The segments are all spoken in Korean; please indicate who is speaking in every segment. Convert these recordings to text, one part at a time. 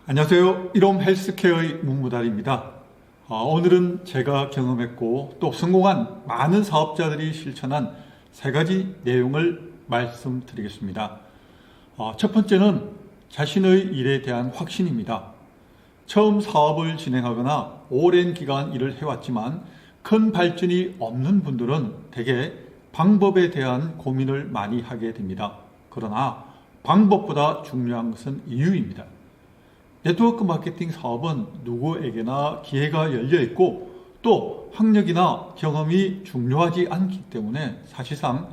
Speaker 1: 안녕하세요. 이롬 헬스케어의 문무달입니다. 오늘은 제가 경험했고 또 성공한 많은 사업자들이 실천한 세 가지 내용을 말씀드리겠습니다. 첫 번째는 자신의 일에 대한 확신입니다. 처음 사업을 진행하거나 오랜 기간 일을 해왔지만 큰 발전이 없는 분들은 대개 방법에 대한 고민을 많이 하게 됩니다. 그러나 방법보다 중요한 것은 이유입니다. 네트워크 마케팅 사업은 누구에게나 기회가 열려 있고 또 학력이나 경험이 중요하지 않기 때문에 사실상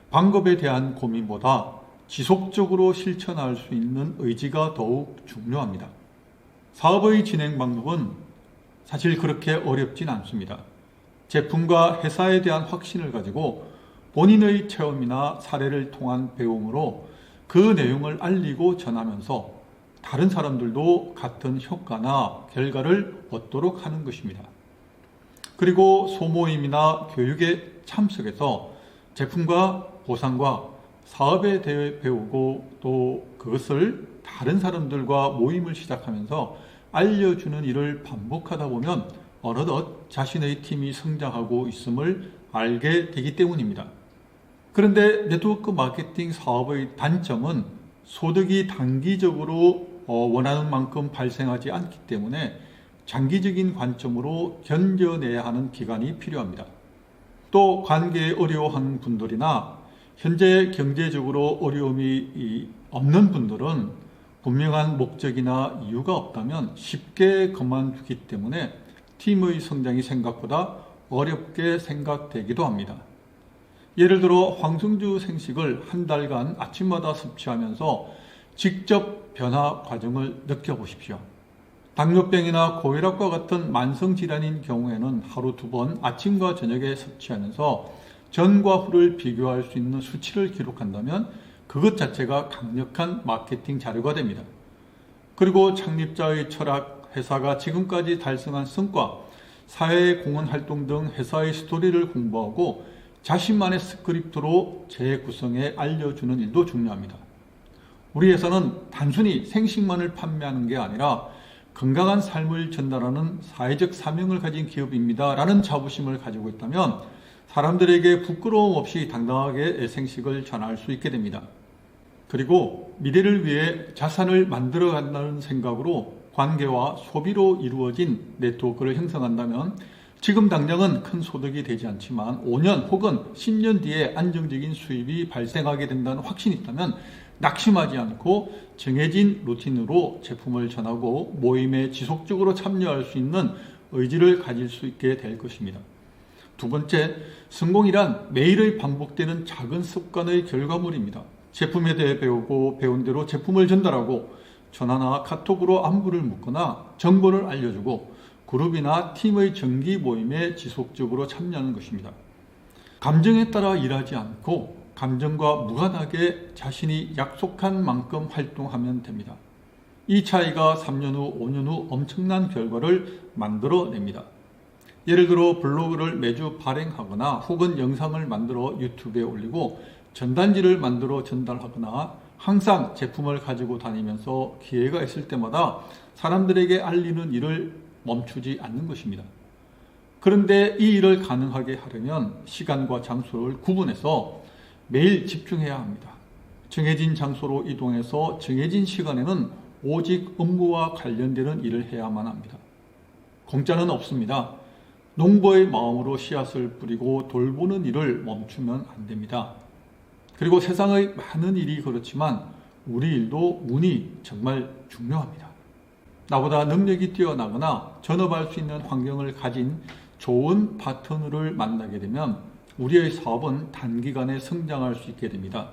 Speaker 1: 방법에 대한 고민보다 지속적으로 실천할 수 있는 의지가 더욱 중요합니다. 사업의 진행 방법은 사실 그렇게 어렵진 않습니다. 제품과 회사에 대한 확신을 가지고 본인의 체험이나 사례를 통한 배움으로 그 내용을 알리고 전하면서 다른 사람들도 같은 효과나 결과를 얻도록 하는 것입니다. 그리고 소모임이나 교육에 참석해서 제품과 보상과 사업에 대해 배우고 또 그것을 다른 사람들과 모임을 시작하면서 알려주는 일을 반복하다 보면 어느덧 자신의 팀이 성장하고 있음을 알게 되기 때문입니다. 그런데 네트워크 마케팅 사업의 단점은 소득이 단기적으로 원하는 만큼 발생하지 않기 때문에 장기적인 관점으로 견뎌내야 하는 기간이 필요합니다. 또 관계에 어려워하는 분들이나 현재 경제적으로 어려움이 없는 분들은 분명한 목적이나 이유가 없다면 쉽게 그만두기 때문에 팀의 성장이 생각보다 어렵게 생각되기도 합니다. 예를 들어 황성주 생식을 한 달간 아침마다 섭취하면서 직접 변화 과정을 느껴보십시오. 당뇨병이나 고혈압과 같은 만성질환인 경우에는 하루 2번 아침과 저녁에 섭취하면서 전과 후를 비교할 수 있는 수치를 기록한다면 그것 자체가 강력한 마케팅 자료가 됩니다. 그리고 창립자의 철학, 회사가 지금까지 달성한 성과, 사회 공헌 활동 등 회사의 스토리를 공부하고 자신만의 스크립트로 재구성해 알려주는 일도 중요합니다. 우리 회사는 단순히 생식만을 판매하는 게 아니라 건강한 삶을 전달하는 사회적 사명을 가진 기업입니다 라는 자부심을 가지고 있다면 사람들에게 부끄러움 없이 당당하게 생식을 전할 수 있게 됩니다. 그리고 미래를 위해 자산을 만들어 간다는 생각으로 관계와 소비로 이루어진 네트워크를 형성한다면 지금 당장은 큰 소득이 되지 않지만 5년 혹은 10년 뒤에 안정적인 수입이 발생하게 된다는 확신이 있다면 낙심하지 않고 정해진 루틴으로 제품을 전하고 모임에 지속적으로 참여할 수 있는 의지를 가질 수 있게 될 것입니다. 두 번째, 성공이란 매일의 반복되는 작은 습관의 결과물입니다. 제품에 대해 배우고 배운 대로 제품을 전달하고 전화나 카톡으로 안부를 묻거나 정보를 알려주고 그룹이나 팀의 정기 모임에 지속적으로 참여하는 것입니다. 감정에 따라 일하지 않고 감정과 무관하게 자신이 약속한 만큼 활동하면 됩니다. 이 차이가 3년 후, 5년 후 엄청난 결과를 만들어냅니다. 예를 들어 블로그를 매주 발행하거나 혹은 영상을 만들어 유튜브에 올리고 전단지를 만들어 전달하거나 항상 제품을 가지고 다니면서 기회가 있을 때마다 사람들에게 알리는 일을 멈추지 않는 것입니다. 그런데 이 일을 가능하게 하려면 시간과 장소를 구분해서 매일 집중해야 합니다. 정해진 장소로 이동해서 정해진 시간에는 오직 업무와 관련되는 일을 해야만 합니다. 공짜는 없습니다. 농부의 마음으로 씨앗을 뿌리고 돌보는 일을 멈추면 안 됩니다. 그리고 세상의 많은 일이 그렇지만 우리 일도 운이 정말 중요합니다. 나보다 능력이 뛰어나거나 전업할 수 있는 환경을 가진 좋은 파트너를 만나게 되면 우리의 사업은 단기간에 성장할 수 있게 됩니다.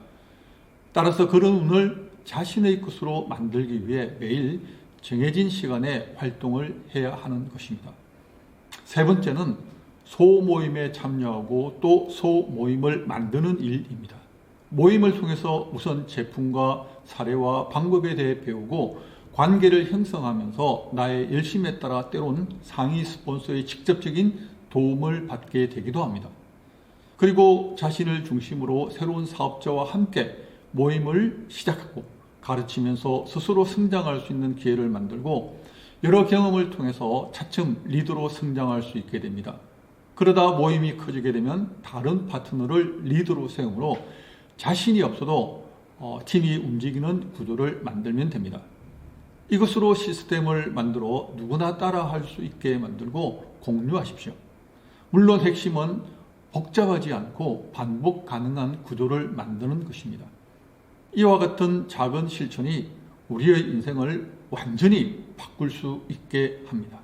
Speaker 1: 따라서 그런 운을 자신의 것으로 만들기 위해 매일 정해진 시간에 활동을 해야 하는 것입니다. 세 번째는 소모임에 참여하고 또 소모임을 만드는 일입니다. 모임을 통해서 우선 제품과 사례와 방법에 대해 배우고 관계를 형성하면서 나의 열심에 따라 때론 상위 스폰서의 직접적인 도움을 받게 되기도 합니다. 그리고 자신을 중심으로 새로운 사업자와 함께 모임을 시작하고 가르치면서 스스로 성장할 수 있는 기회를 만들고 여러 경험을 통해서 차츰 리더로 성장할 수 있게 됩니다. 그러다 모임이 커지게 되면 다른 파트너를 리더로 세우므로 자신이 없어도 팀이 움직이는 구조를 만들면 됩니다. 이것으로 시스템을 만들어 누구나 따라할 수 있게 만들고 공유하십시오. 물론 핵심은 복잡하지 않고 반복 가능한 구조를 만드는 것입니다. 이와 같은 작은 실천이 우리의 인생을 완전히 바꿀 수 있게 합니다.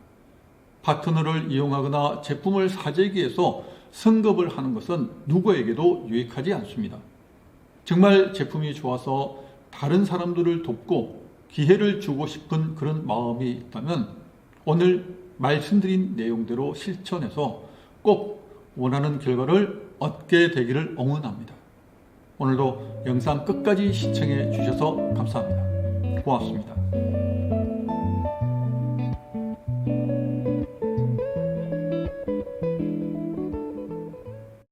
Speaker 1: 파트너를 이용하거나 제품을 사재기 위해서 성급을 하는 것은 누구에게도 유익하지 않습니다. 정말 제품이 좋아서 다른 사람들을 돕고 기회를 주고 싶은 그런 마음이 있다면 오늘 말씀드린 내용대로 실천해서 꼭 원하는 결과를 얻게 되기를 응원합니다. 오늘도 영상 끝까지 시청해 주셔서 감사합니다. 고맙습니다.